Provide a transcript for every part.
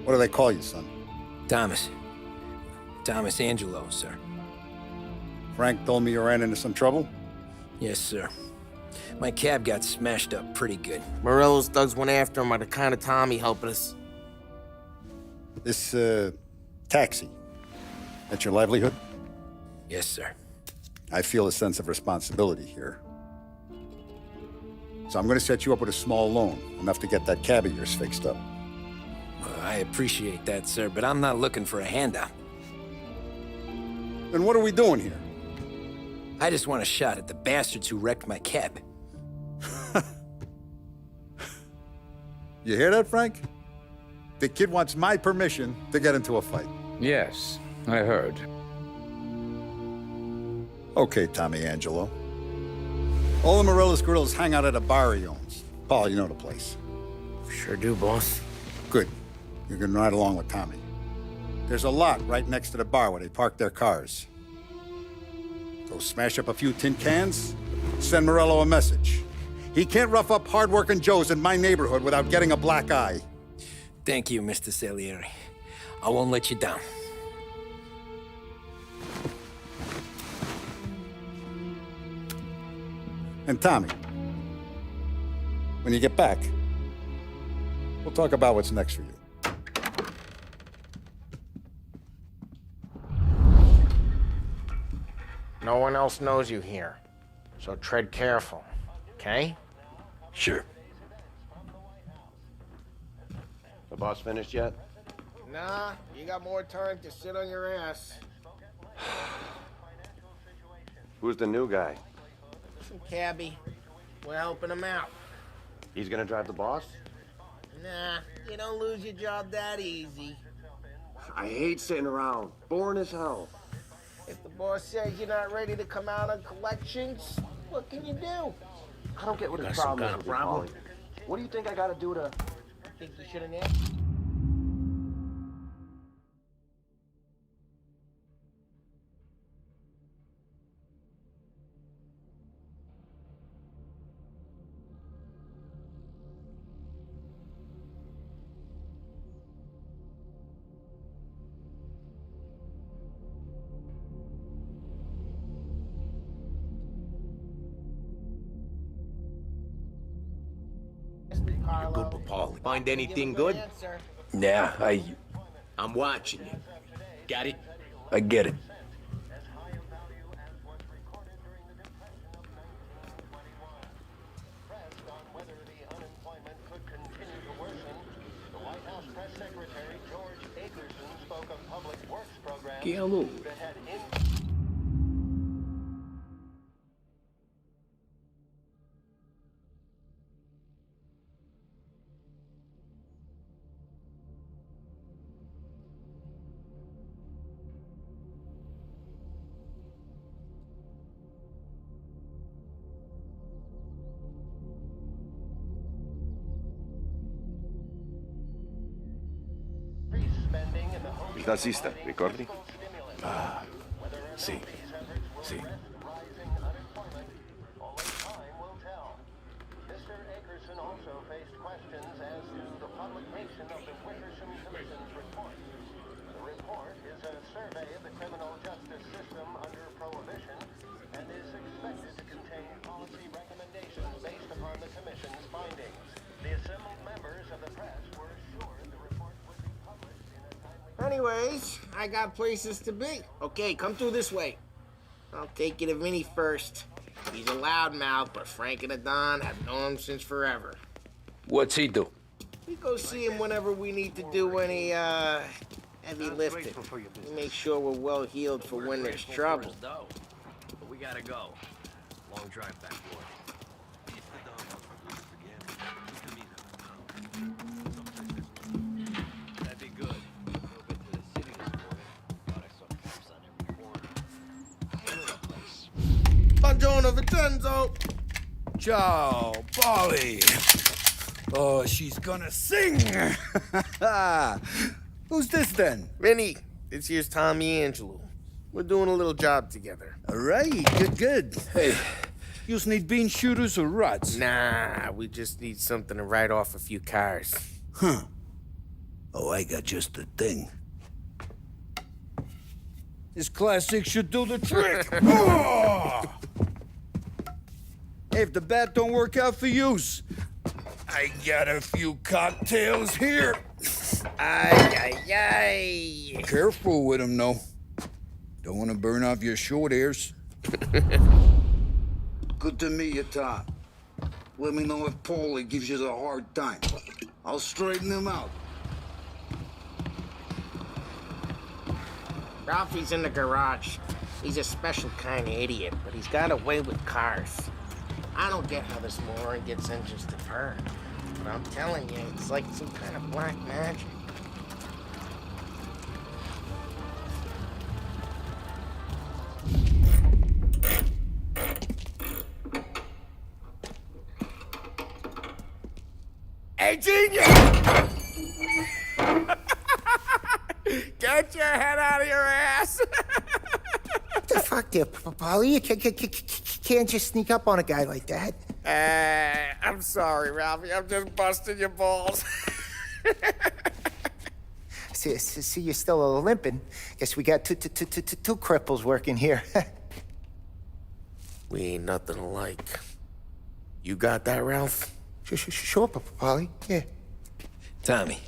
What do they call you, son? Thomas. Thomas Angelo, sir. Frank told me you ran into some trouble? Yes, sir. My cab got smashed up pretty good. Morello's thugs went after him on account of Tommy helping us. This, taxi, that's your livelihood? Yes, sir. I feel a sense of responsibility here. So I'm gonna set you up with a small loan, enough to get that cab of yours fixed up. I appreciate that, sir, but I'm not looking for a handout. Then what are we doing here? I just want a shot at the bastards who wrecked my cab. You hear that, Frank? The kid wants my permission to get into a fight. Yes, I heard. Okay, Tommy Angelo. All the Morello's girls hang out at a bar he owns. Paul, you know the place. Sure do, boss. Good. You can ride along with Tommy. There's a lot right next to the bar where they park their cars. Go smash up a few tin cans, send Morello a message. He can't rough up hard-working Joes in my neighborhood without getting a black eye. Thank you, Mr. Salieri. I won't let you down. And Tommy, when you get back, we'll talk about what's next for you. No one else knows you here, so tread careful, okay? Sure. The boss finished yet? Nah, you got more time to sit on your ass. Who's the new guy? Some cabbie. We're helping him out. He's gonna drive the boss? Nah, you don't lose your job that easy. I hate sitting around. Boring as hell. If the boss says you're not ready to come out on collections, what can you do? I don't get what his Got some problem kind is of with problem? Paulie. What do you think I gotta do to... Think you should have asked? You're good with Paul. Find anything good? Yeah, I'm watching you. Got it? I get it. Hello. ¿Estás lista? ¿Ricordi? Sí. Sí. Anyways, I got places to be. Okay, come through this way. I'll take you to Vinny first. He's a loudmouth, but Frank and the Don have known him since forever. What's he do? We go see him whenever we need to do any, heavy lifting. We make sure we're well healed for when there's trouble. But we gotta go. Long drive back north. That'd be good. A little bit to the city this morning. Thought I saw cops on every corner. I know the place. Buongiorno, Vincenzo! Ciao, Polly. Oh, she's gonna sing. Who's this then? Vinny, this here's Tommy Angelo. We're doing a little job together. All right, good. Hey, you just need bean shooters or rods? Nah, we just need something to write off a few cars. Huh. Oh, I got just the thing. This classic should do the trick. Oh! Hey, if the bat don't work out for yous, I got a few cocktails here. Ay, ay, ay. Careful with them, though. Don't want to burn off your short hairs. Good to meet you, Tom. Let me know if Paulie gives you the hard time. I'll straighten him out. Ralphie's in the garage. He's a special kind of idiot, but he's got a way with cars. I don't get how this moron gets engines to burn. But I'm telling you, it's like some kind of black magic. Hey, genius! Get your head out of your ass! The fuck there, Paulie? You can't just sneak up on a guy like that. I'm sorry, Ralphie. I'm just busting your balls. See, you're still limping. Guess we got two cripples working here. We ain't nothing alike. You got that, Ralph? Sure, Paulie. Yeah. Tommy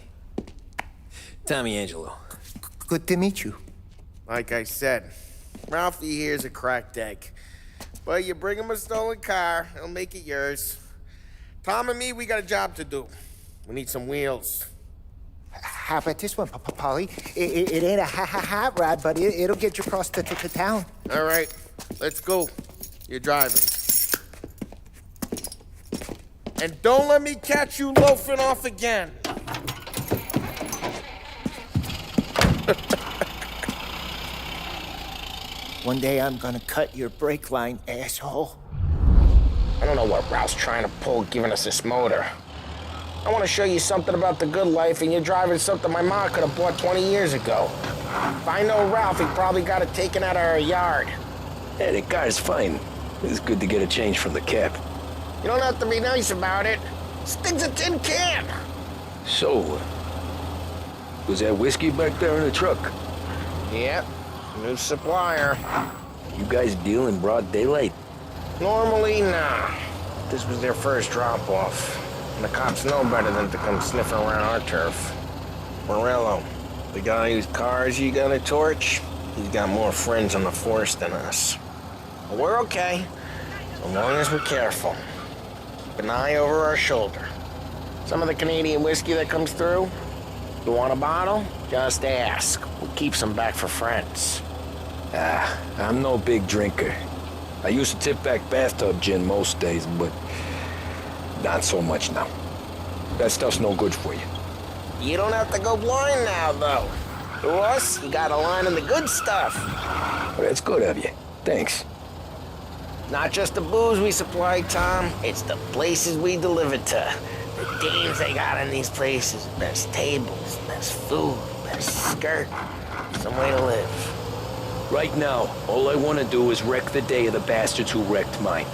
Angelo. Good to meet you. Like I said, Ralphie here's a cracked egg. But you bring him a stolen car, he'll make it yours. Tom and me, we got a job to do. We need some wheels. How about this one, Paulie? It ain't a hot rod, but it'll get you across to town. All right, let's go. You're driving. And don't let me catch you loafing off again. One day I'm gonna cut your brake line, asshole. I don't know what Ralph's trying to pull giving us this motor. I want to show you something about the good life, and you're driving something my mom could have bought 20 years ago. If I know Ralph, he probably got it taken out of our yard. Yeah, the car's fine. It's good to get a change from the cab. You don't have to be nice about it. Stig's a tin can. So, was that whiskey back there in the truck? Yep, new supplier. You guys deal in broad daylight? Normally, nah. This was their first drop-off. And the cops know better than to come sniffing around our turf. Morello, the guy whose cars you got a torch, he's got more friends on the force than us. But we're okay, so long as we're careful. Keep an eye over our shoulder. Some of the Canadian whiskey that comes through, you want a bottle? Just ask. We keep some back for friends. I'm no big drinker. I used to tip back bathtub gin most days, but not so much now. That stuff's no good for you. You don't have to go blind now, though. To us, you got a line of the good stuff. Well, that's good of you. Thanks. Not just the booze we supply, Tom. It's the places we deliver to. The dames they got in these places. Best tables, best food, best skirt. Some way to live. Right now, all I want to do is wreck the day of the bastards who wrecked mine.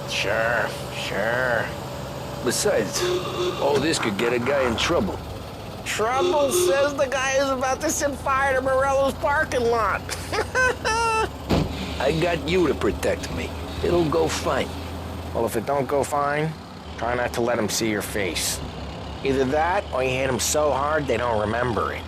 Sure. Besides, all this could get a guy in trouble. Trouble says the guy is about to set fire to Morello's parking lot. I got you to protect me. It'll go fine. Well, if it don't go fine, try not to let him see your face. Either that, or you hit them so hard they don't remember it.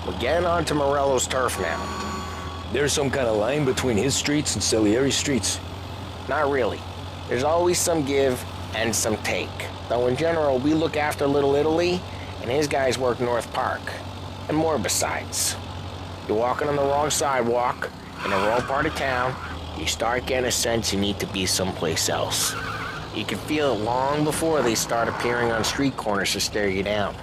We're getting onto Morello's turf now. There's some kind of line between his streets and Salieri's streets. Not really. There's always some give and some take. Though in general, we look after Little Italy, and his guys work North Park. And more besides. You're walking on the wrong sidewalk, in the wrong part of town, you start getting a sense you need to be someplace else. You can feel it long before they start appearing on street corners to stare you down.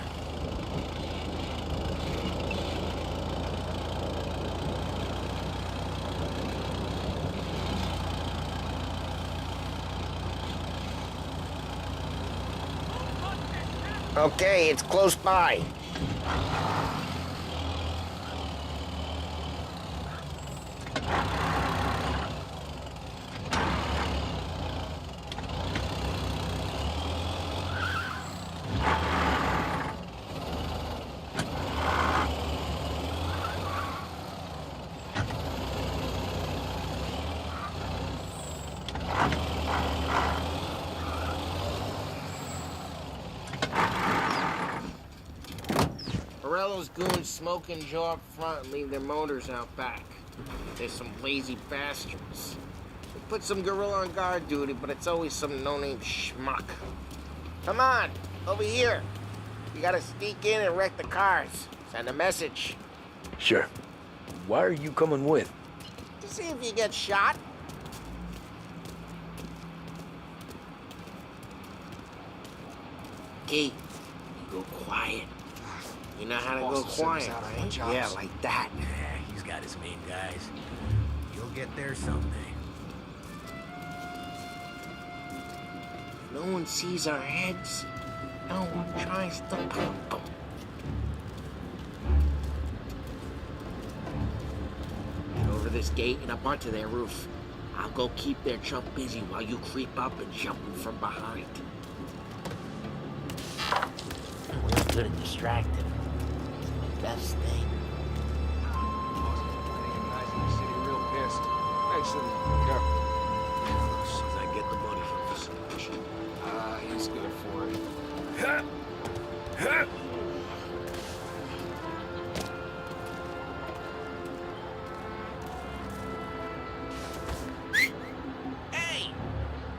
Okay, it's close by. Morello's goons smoke and jaw up front and leave their motors out back. They're some lazy bastards. They put some gorilla on guard duty, but it's always some no-name schmuck. Come on, over here. You gotta sneak in and wreck the cars. Send a message. Sure. Why are you coming with? To see if you get shot. Key, you go quiet. You know how to go quiet, right? Yeah, like that. Yeah, he's got his main guys. You'll get there someday. No one sees our heads. No one tries to pop them. Get over this gate and up onto their roof. I'll go keep their chump busy while you creep up and jump them from behind. We're good at distracting. Best thing. Guys in the city real pissed. Actually, As soon as I get the money from this solution. he's good for it. Hey!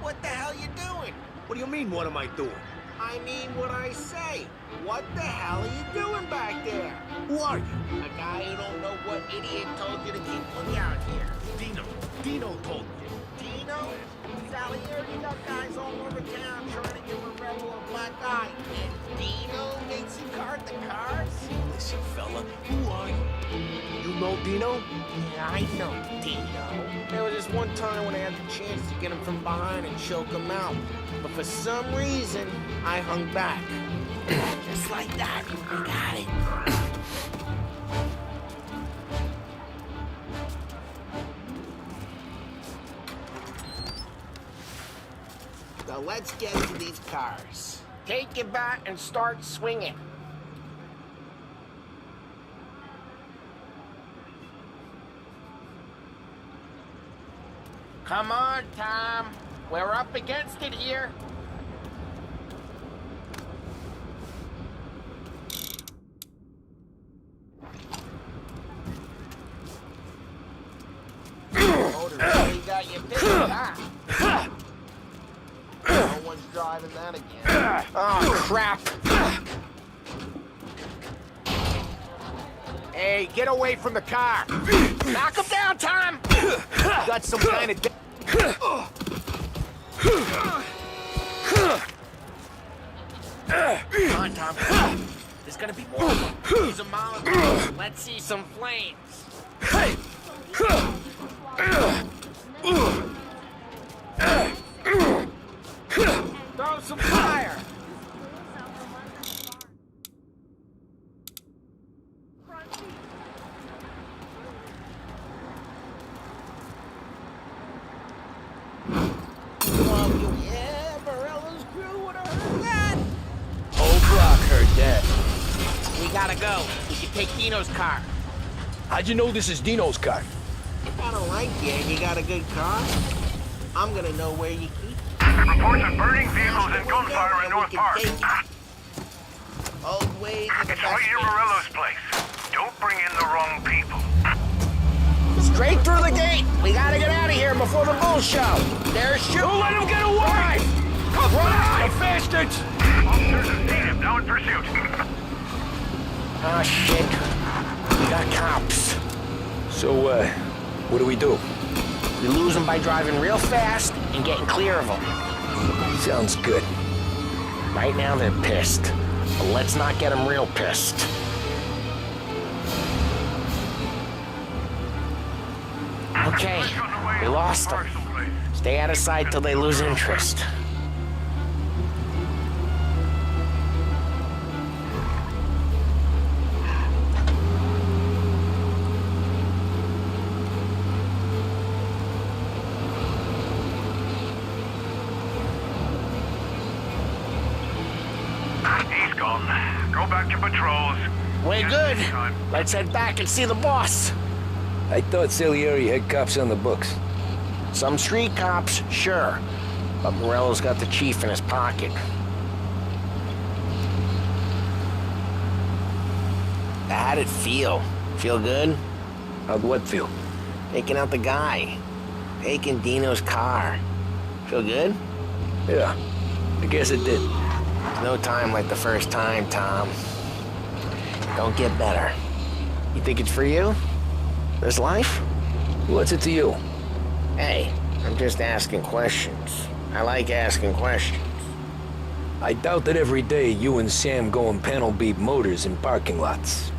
What the hell you doing? What do you mean, what am I doing? I mean what I say. What the hell are you doing back there? Who are you? A guy who don't know what idiot told you to keep lookout here. Dino. Dino told me. Dino? Salieri got guys all over town trying to give a rebel a black eye. And Dino makes you cart the cars? Listen, fella, who are you? You know Dino? Yeah, I know Dino. There was this one time when I had the chance to get him from behind and choke him out. But for some reason, I hung back. Just like that, we got it. So let's get to these cars. Take it back and start swinging. Come on, Tom. We're up against it here. Motor really got you pissed, huh? No one's driving that again. Oh, crap. Hey, get away from the car. Knock him down, Tom. Got some kind of... Come on, Tom. There's gonna be more of them. Use a Molotov. Let's see some flames. Hey! Throw some fire! Yeah, Morello's crew would have heard that. Whole block heard that. We gotta go. We should take Dino's car. How'd you know this is Dino's car? If I don't like you and you got a good car, I'm gonna know where you keep it. Reports of burning vehicles and gunfire in North Park. Old ways are the It's best right near ways. Morello's place. Don't bring in the wrong people. Just Straight through the gate. We gotta get out of here before the bulls show. They're shooting. Don't let him get away! Come Run, you bastards! Officers have seen him. Now in pursuit. Oh, shit. We got cops. So, what do we do? We lose them by driving real fast and getting clear of them. Sounds good. Right now, they're pissed. But let's not get them real pissed. Okay, we lost them. Stay out of sight till they lose interest. He's gone. Go back to patrols. We're good. Let's head back and see the boss. I thought Salieri had cops on the books. Some street cops, sure. But Morello's got the chief in his pocket. How'd it feel? Feel good? How'd what feel? Taking out the guy. Taking Dino's car. Feel good? Yeah, I guess it did. There's no time like the first time, Tom. Don't get better. You think it's for you? This life? What's it to you? Hey, I'm just asking questions. I like asking questions. I doubt that every day you and Sam go and panel beat motors in parking lots.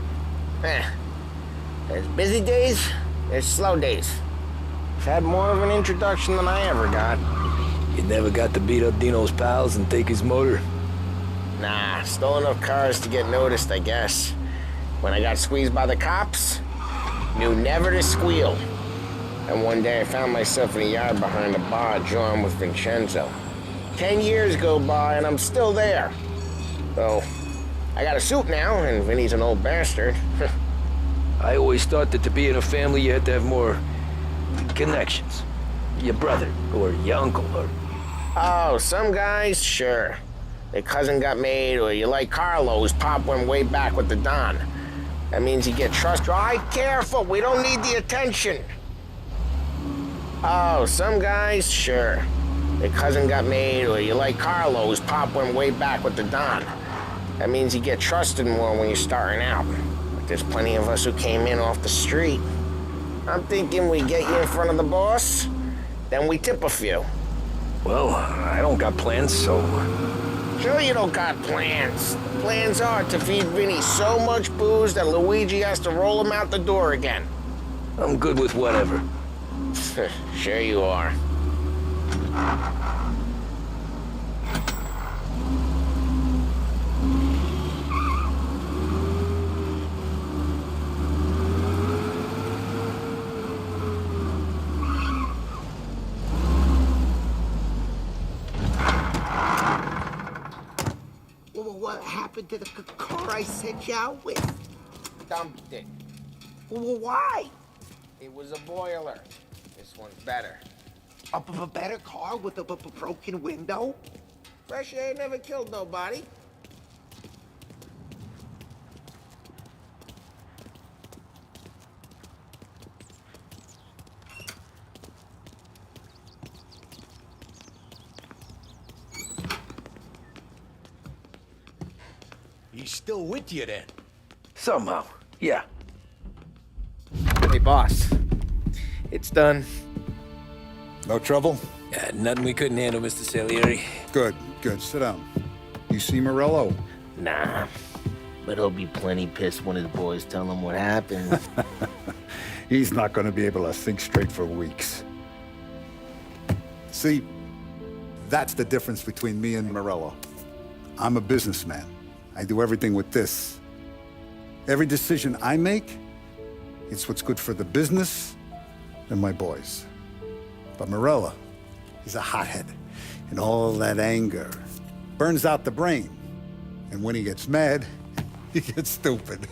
There's busy days, there's slow days. I've had more of an introduction than I ever got. You never got to beat up Dino's pals and take his motor? Nah, stole enough cars to get noticed, I guess. When I got squeezed by the cops, knew never to squeal. And one day I found myself in a yard behind a bar drawn with Vincenzo. 10 years go by and I'm still there. So, I got a suit now, and Vinny's an old bastard. I always thought that to be in a family you had to have more connections. Your brother, or your uncle, or... Oh, some guys, sure. Their cousin got made, or you like Carlos, Pop went way back with the Don. That means you get trust. All right, careful, we don't need the attention. Oh, some guys, sure. Their cousin got made, or you like Carlos, Pop went way back with the Don. That means you get trusted more when you're starting out. But there's plenty of us who came in off the street. I'm thinking we get you in front of the boss, then we tip a few. Well, I don't got plans, so... Sure you don't got plans. Plans are to feed Vinny so much booze that Luigi has to roll him out the door again. I'm good with whatever. Sure you are. Well, what happened to the car I sent you out with? Dumped it. Well, why? It was a boiler. This one's better. A better car with a broken window? Fresh air never killed nobody. He's still with you then? Somehow, yeah. Hey, boss. It's done. No trouble? Yeah, nothing we couldn't handle, Mr. Salieri. Good, good. Sit down. You see Morello? Nah. But he'll be plenty pissed when his boys tell him what happened. He's not going to be able to think straight for weeks. See, that's the difference between me and Morello. I'm a businessman. I do everything with this. Every decision I make, it's what's good for the business and my boys. But Morello, he's a hothead. And all that anger burns out the brain. And when he gets mad, he gets stupid.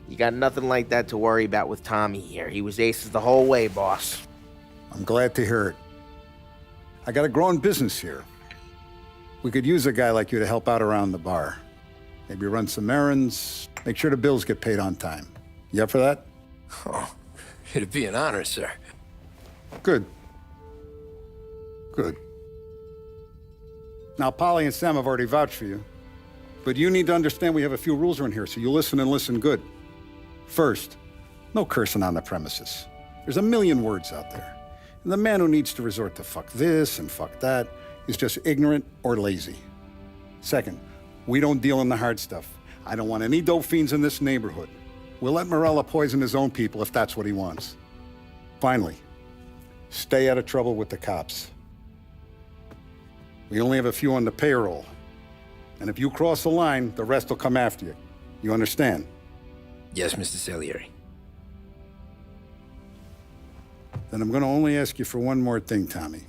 You got nothing like that to worry about with Tommy here. He was aces the whole way, boss. I'm glad to hear it. I got a growing business here. We could use a guy like you to help out around the bar. Maybe run some errands, make sure the bills get paid on time. You up for that? Oh, It'd be an honor, sir. Good. Good. Now, Polly and Sam have already vouched for you. But you need to understand we have a few rules around here, so you listen and listen good. First, no cursing on the premises. There's a million words out there. And the man who needs to resort to fuck this and fuck that is just ignorant or lazy. Second, we don't deal in the hard stuff. I don't want any dope fiends in this neighborhood. We'll let Morella poison his own people if that's what he wants. Finally, stay out of trouble with the cops. We only have a few on the payroll. And if you cross the line, the rest will come after you. You understand? Yes, Mr. Salieri. Then I'm going to only ask you for one more thing, Tommy.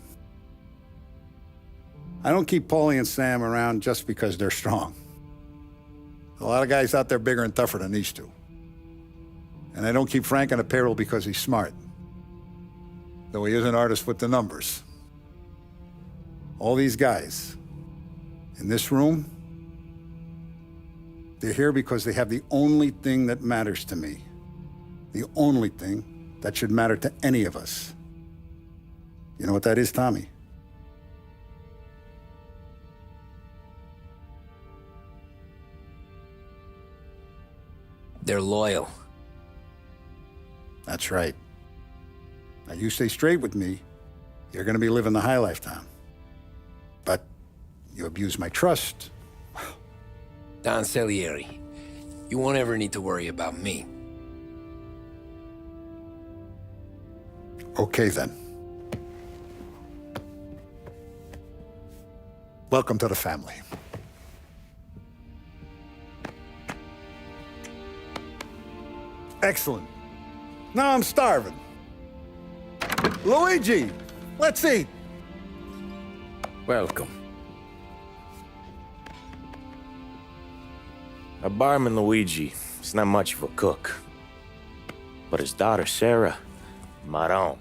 I don't keep Paulie and Sam around just because they're strong. A lot of guys out there bigger and tougher than these two. And I don't keep Frank on the payroll because he's smart. Though he is an artist with the numbers. All these guys in this room, they're here because they have the only thing that matters to me. The only thing that should matter to any of us. You know what that is, Tommy? They're loyal. That's right. Now, you stay straight with me, you're gonna be living the high life, Tom. But you abuse my trust. Don Salieri, you won't ever need to worry about me. Okay, then. Welcome to the family. Excellent. Now I'm starving. Luigi, let's eat. Welcome. Our barman Luigi is not much of a cook. But his daughter Sarah, Maron.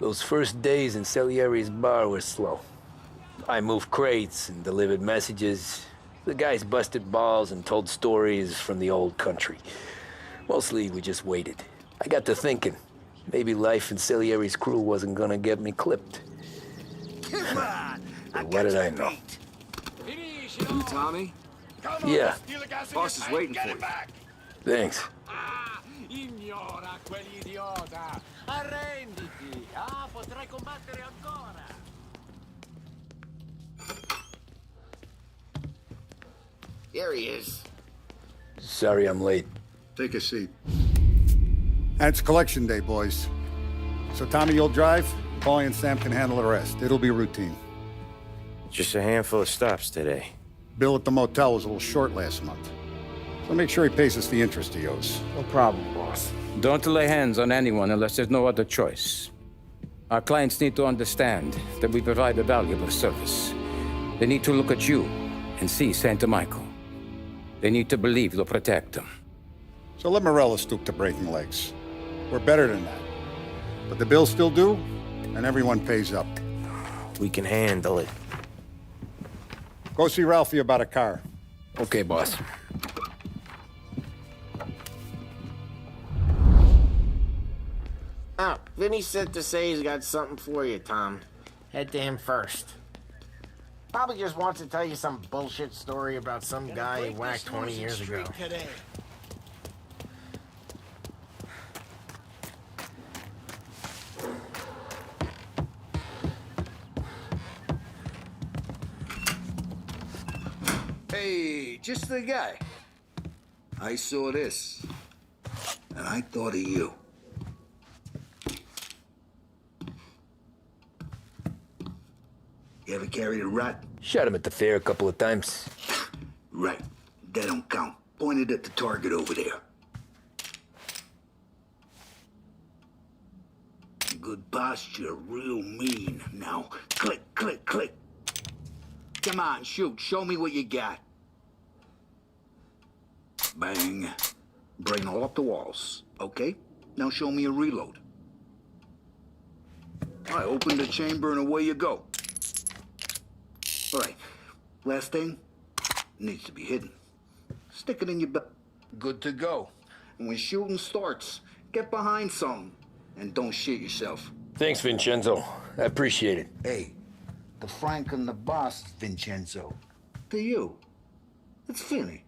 Those first days in Salieri's bar were slow. I moved crates and delivered messages. The guys busted balls and told stories from the old country. Mostly, we just waited. I got to thinking, maybe life in Salieri's crew wasn't gonna get me clipped. Come on! But what did I know? You Tommy? Yeah, Boss is waiting for you. thanks. Ignora quell'idiota! Arrenditi! Potrai combattere ancora! There he is. Sorry I'm late. Take a seat. And it's collection day, boys. So Tommy, you'll drive. Paulie and Sam can handle the rest. It'll be routine. Just a handful of stops today. Bill at the motel was a little short last month. So make sure he pays us the interest he owes. No problem, boss. Don't lay hands on anyone unless there's no other choice. Our clients need to understand that we provide a valuable service. They need to look at you and see Santa Michael. They need to believe you'll protect them. So let Morella stoop to breaking legs. We're better than that. But the bills still due, and everyone pays up. We can handle it. Go see Ralphie about a car. Okay, boss. Oh, Vinny said to say he's got something for you, Tom. Head to him first. Probably just wants to tell you some bullshit story about some guy he whacked 20 years ago. Hey, just the guy. I saw this, and I thought of you. You ever carried a rat? Shot him at the fair a couple of times. Right. That don't count. Pointed at the target over there. Good posture, real mean. Now, click, click, click. Come on, shoot. Show me what you got. Bang. Brain all up the walls. Okay? Now show me a reload. I open the chamber and away you go. All right, last thing, needs to be hidden. Stick it in your belt. Good to go. And when shooting starts, get behind something and don't shit yourself. Thanks, Vincenzo. I appreciate it. Hey, the Frank and the boss, Vincenzo. To you, it's Finny.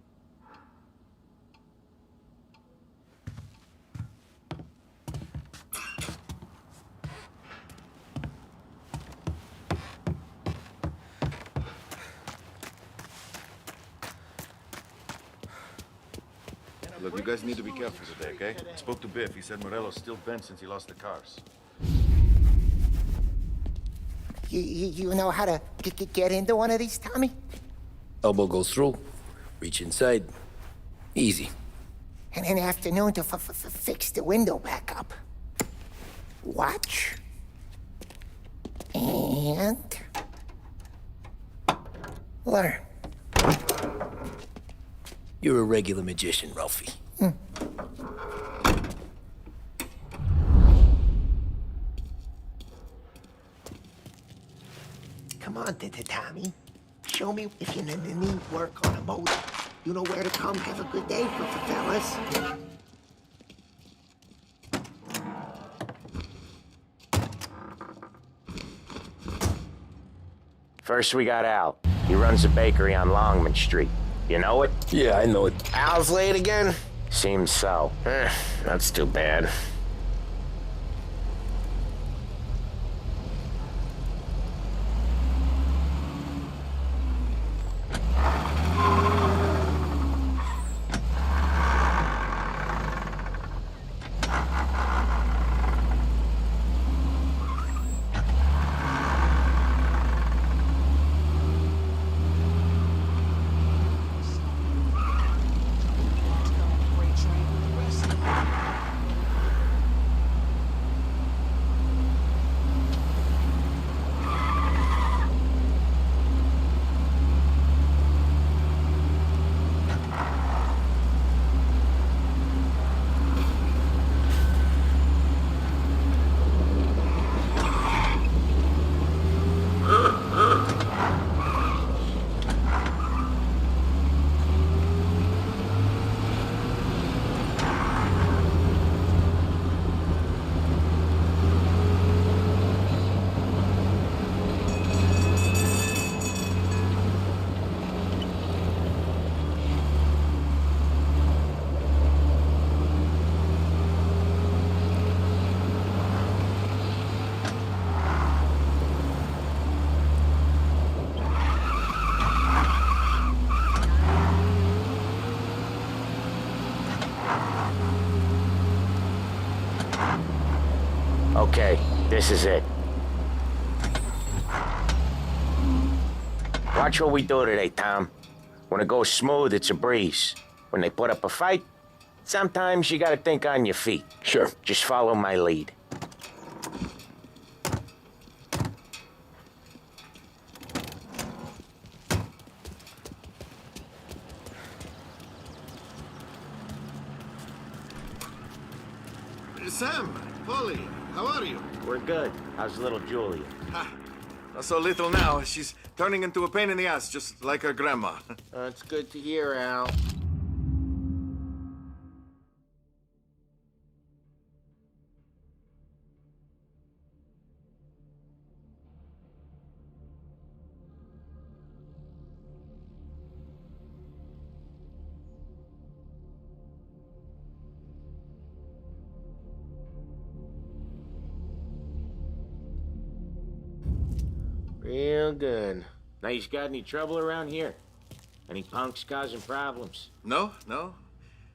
Look, you guys need to be careful today, okay? I spoke to Biff. He said Morello's still bent since he lost the cars. You know how to get into one of these, Tommy? Elbow goes through, reach inside. Easy. And in the afternoon to fix the window back up. Watch. And... learn. You're a regular magician, Ralphie. Come on, Tommy. Show me if you need work on a motor. You know where to come. Have a good day, fellas. First, we got Al. He runs a bakery on Longman Street. You know it? Yeah, I know it. Al's late again? Seems so. That's too bad. Okay, this is it. Watch what we do today, Tom. When it goes smooth, it's a breeze. When they put up a fight, sometimes you gotta think on your feet. Sure. Just follow my lead. Sam, Polly, how are you? We're good. How's little Julia? Not so little now. She's turning into a pain in the ass, just like her grandma. That's good to hear, Al. Real good. Now, you got any trouble around here? Any punks causing problems? No.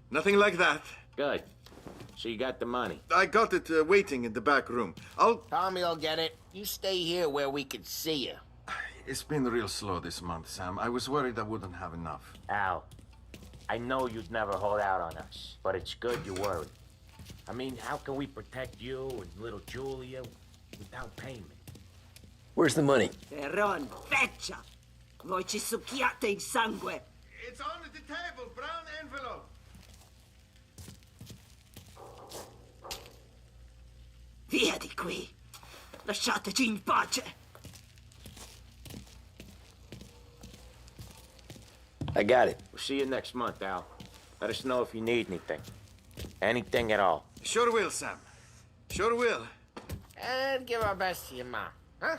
Nothing like that. Good. So you got the money? I got it waiting in the back room. Tommy'll get it. You stay here where we can see you. It's been real slow this month, Sam. I was worried I wouldn't have enough. Al, I know you'd never hold out on us, but it's good you're worried. I mean, how can we protect you and little Julia without payment? Where's the money? Ron, feccia! Voi ci succhiate il sangue! It's on the table, brown envelope. Via di qui! Lasciateci in pace. I got it. We'll see you next month, Al. Let us know if you need anything. Anything at all. Sure will, Sam. Sure will. And give our best to your mom, huh?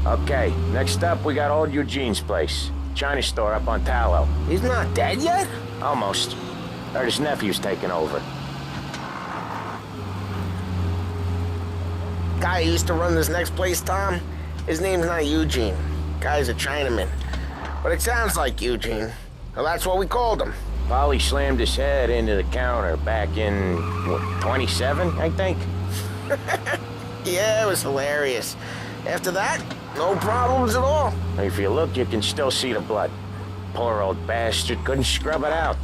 Okay, next up, we got old Eugene's place. China store up on Tallow. He's not dead yet? Almost. Heard his nephew's taking over. Guy who used to run this next place, Tom, his name's not Eugene. Guy's a Chinaman. But it sounds like Eugene. Well, that's what we called him. Polly slammed his head into the counter back in, what, 27, I think? Yeah, it was hilarious. After that, no problems at all. If you look, you can still see the blood. Poor old bastard couldn't scrub it out.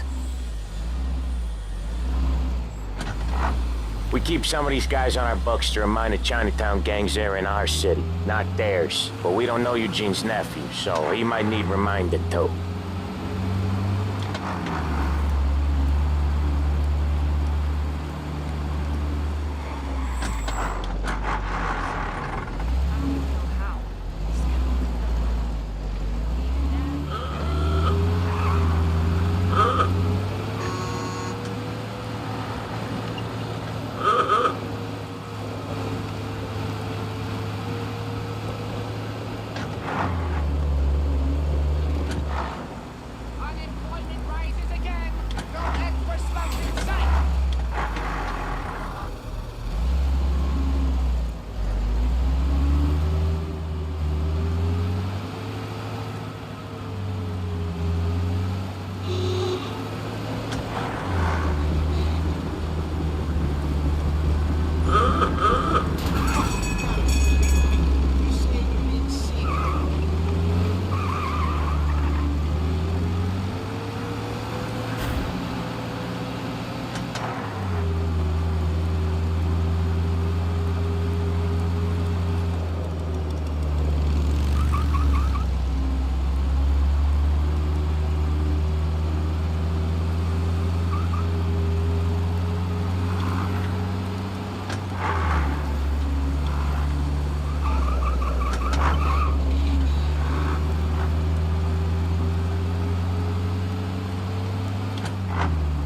We keep some of these guys on our books to remind the Chinatown gangs they're in our city, not theirs. But we don't know Eugene's nephew, so he might need reminded too.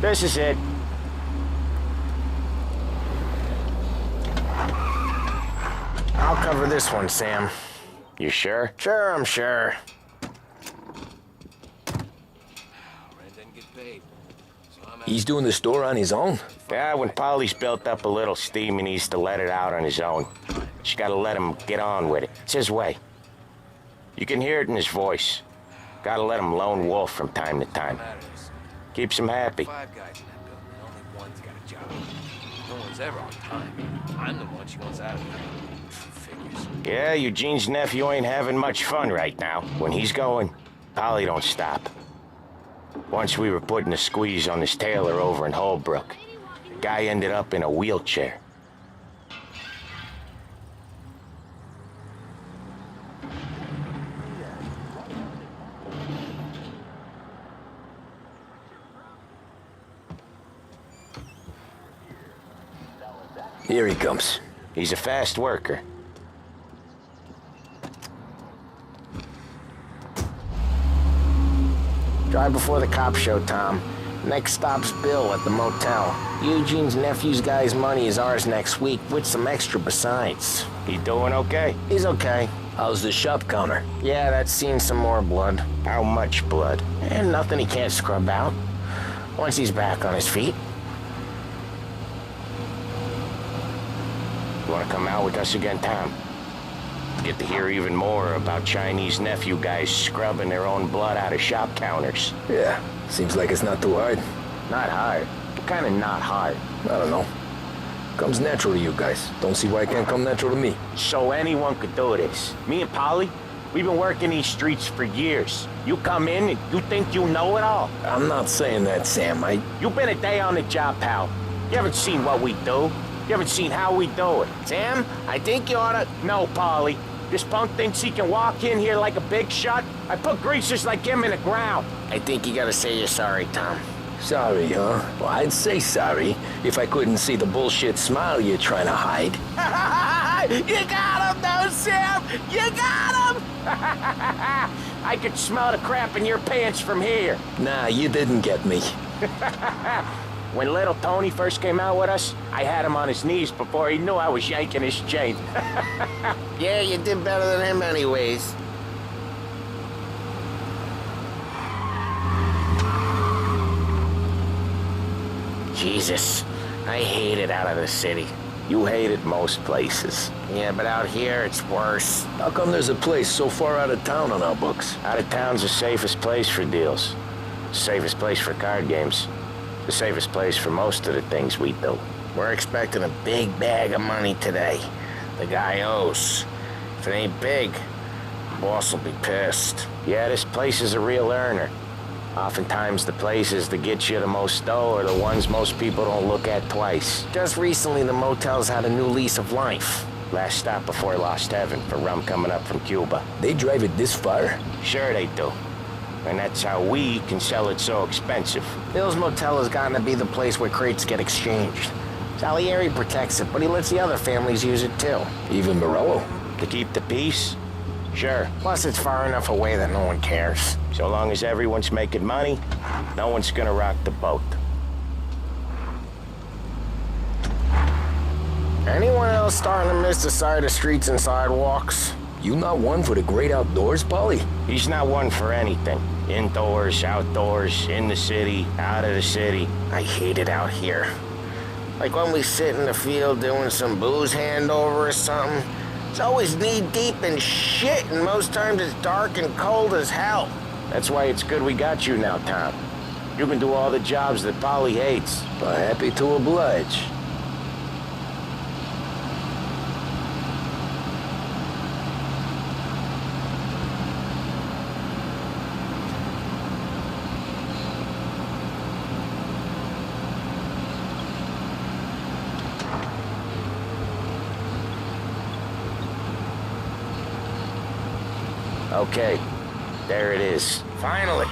This is it. I'll cover this one, Sam. You sure? Sure, I'm sure. He's doing the store on his own? Yeah, when Polly's built up a little steam, he needs to let it out on his own. Just gotta let him get on with it. It's his way. You can hear it in his voice. Gotta let him lone wolf from time to time. Keeps him happy. 5 guys in that building, and only one's got a job. No one's ever on time. I'm the one she wants out of here. Figures. Yeah, Eugene's nephew ain't having much fun right now. When he's going, Polly don't stop. Once we were putting a squeeze on this tailor over in Holbrook. The guy ended up in a wheelchair. Here he comes. He's a fast worker. Drive before the cops show, Tom. Next stop's Bill at the motel. Eugene's nephew's guy's money is ours next week, with some extra besides. He doing okay? He's okay. How's the shop counter? Yeah, that's seen some more blood. How much blood? And nothing he can't scrub out. Once he's back on his feet. You wanna come out with us again, Tom? Get to hear even more about Chinese nephew guys scrubbing their own blood out of shop counters. Yeah, seems like it's not too hard. Not hard. Kinda not hard. I don't know. Comes natural to you guys. Don't see why it can't come natural to me. So anyone could do this. Me and Polly, We've been working these streets for years. You come in and you think you know it all. I'm not saying that, Sam. You've been a day on the job, pal. You haven't seen what we do. You haven't seen how we do it. Sam, I think you oughta... No, Paulie. This punk thinks he can walk in here like a big shot. I put greasers like him in the ground. I think you gotta say you're sorry, Tom. Sorry, huh? Well, I'd say sorry if I couldn't see the bullshit smile you're trying to hide. You got him, though, Sam! You got him! I could smell the crap in your pants from here. Nah, you didn't get me. When little Tony first came out with us, I had him on his knees before he knew I was yanking his chain. Yeah, you did better than him anyways. Jesus, I hate it out of the city. You hate it most places. Yeah, but out here, it's worse. How come there's a place so far out of town on our books? Out of town's the safest place for deals. The safest place for card games. The safest place for most of the things we do. We're expecting a big bag of money today. The guy owes. If it ain't big, the boss will be pissed. Yeah, this place is a real earner. Oftentimes the places that get you the most dough are the ones most people don't look at twice. Just recently, the motel's had a new lease of life. Last stop before Lost Heaven for rum coming up from Cuba. They drive it this far? Sure they do. And that's how we can sell it so expensive. Bill's Motel has gotten to be the place where crates get exchanged. Salieri protects it, but he lets the other families use it too. Even Morello? To keep the peace? Sure. Plus, it's far enough away that no one cares. So long as everyone's making money, no one's gonna rock the boat. Anyone else starting to miss the side of streets and sidewalks? You not one for the great outdoors, Paulie? He's not one for anything. Indoors, outdoors, in the city, out of the city. I hate it out here. Like when we sit in the field doing some booze handover or something. It's always knee-deep in shit, and most times it's dark and cold as hell. That's why it's good we got you now, Tom. You can do all the jobs that Paulie hates. Happy to oblige. Okay, there it is. Finally.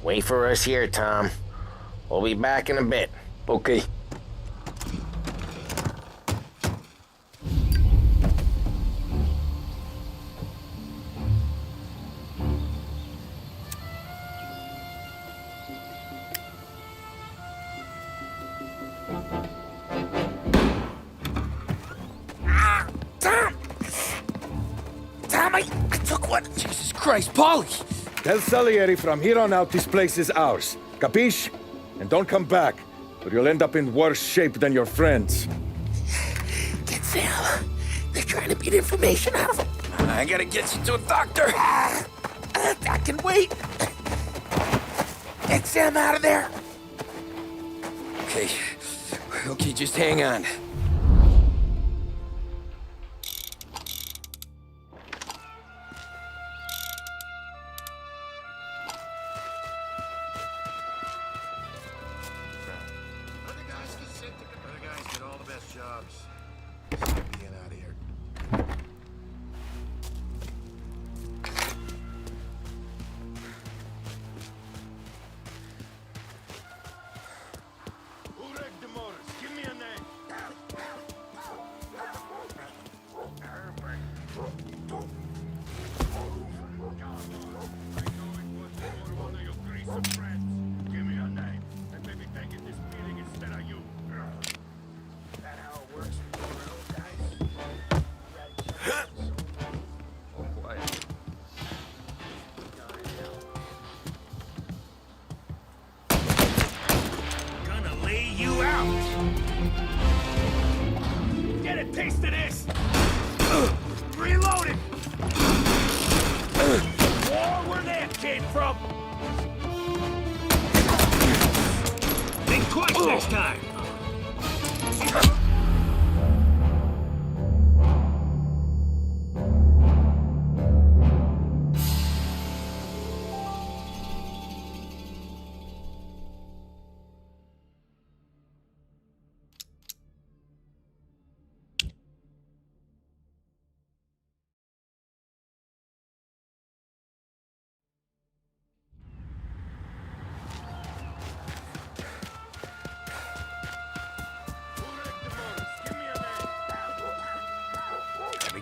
Wait for us here, Tom. We'll be back in a bit. Okay. Jesus Christ, Paulie! Tell Salieri from here on out this place is ours. Capiche? And don't come back, or you'll end up in worse shape than your friends. Get Sam. They're trying to beat information out of him. I gotta get you to a doctor. I can wait. Get Sam out of there. Okay, just hang on. Get a taste of this! Reloading! War where that came from! Think twice next time!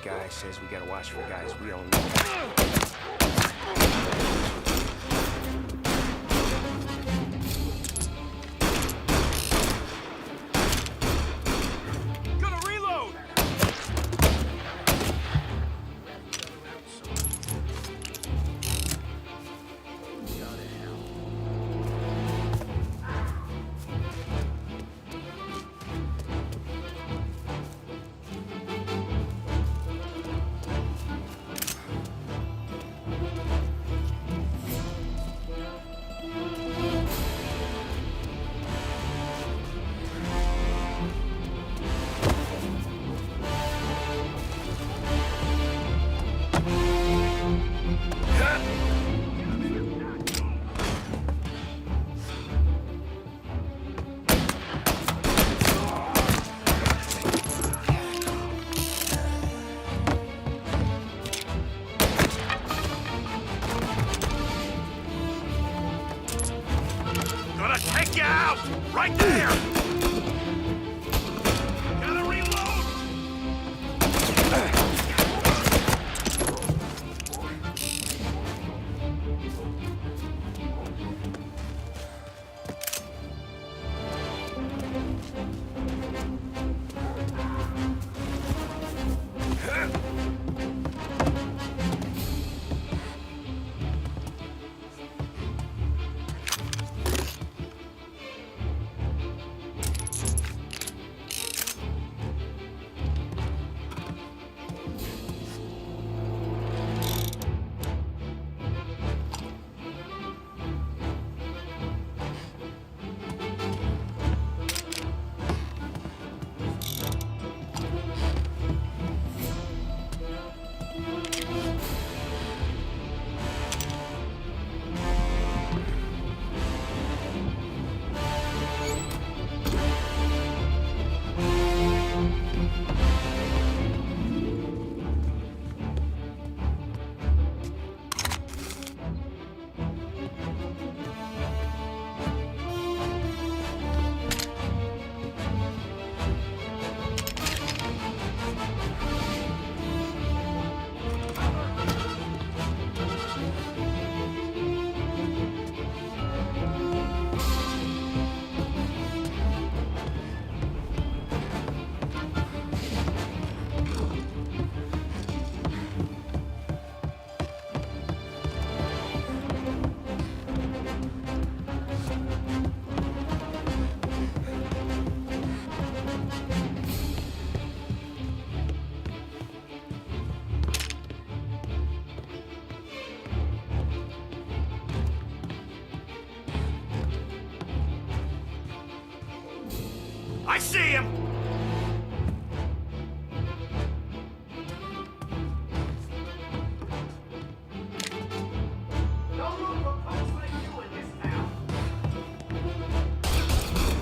guy says we gotta watch for guys we don't know. Gonna reload! Gonna take you out! Right there! Gotta reload! I see him!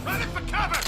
Running for cover!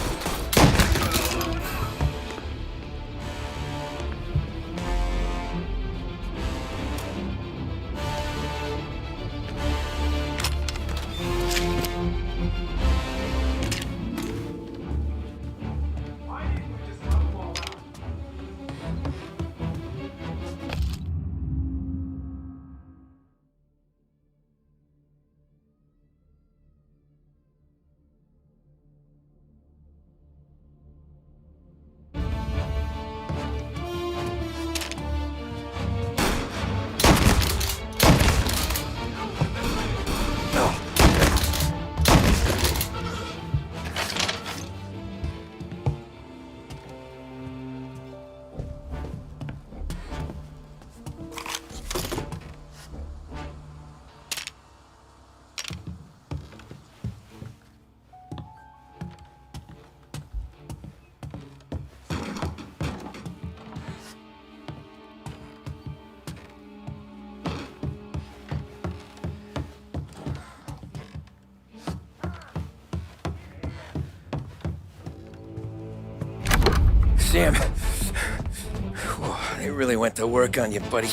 Sam. Whoa, they really went to work on you, buddy.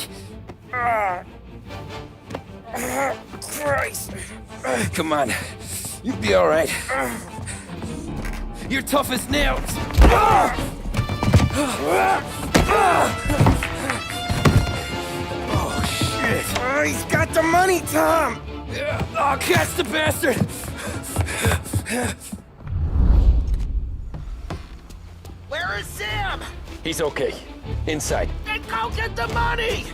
Christ. Come on. You'll be all right. You're tough as nails. Oh, he's got the money, Tom! I'll catch the bastard! Where is Sam? He's okay. Inside. Then go get the money!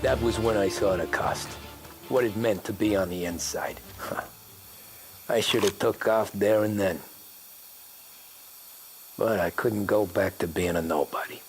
That was when I saw the cost. What it meant to be on the inside. I should have took off there and then. But I couldn't go back to being a nobody.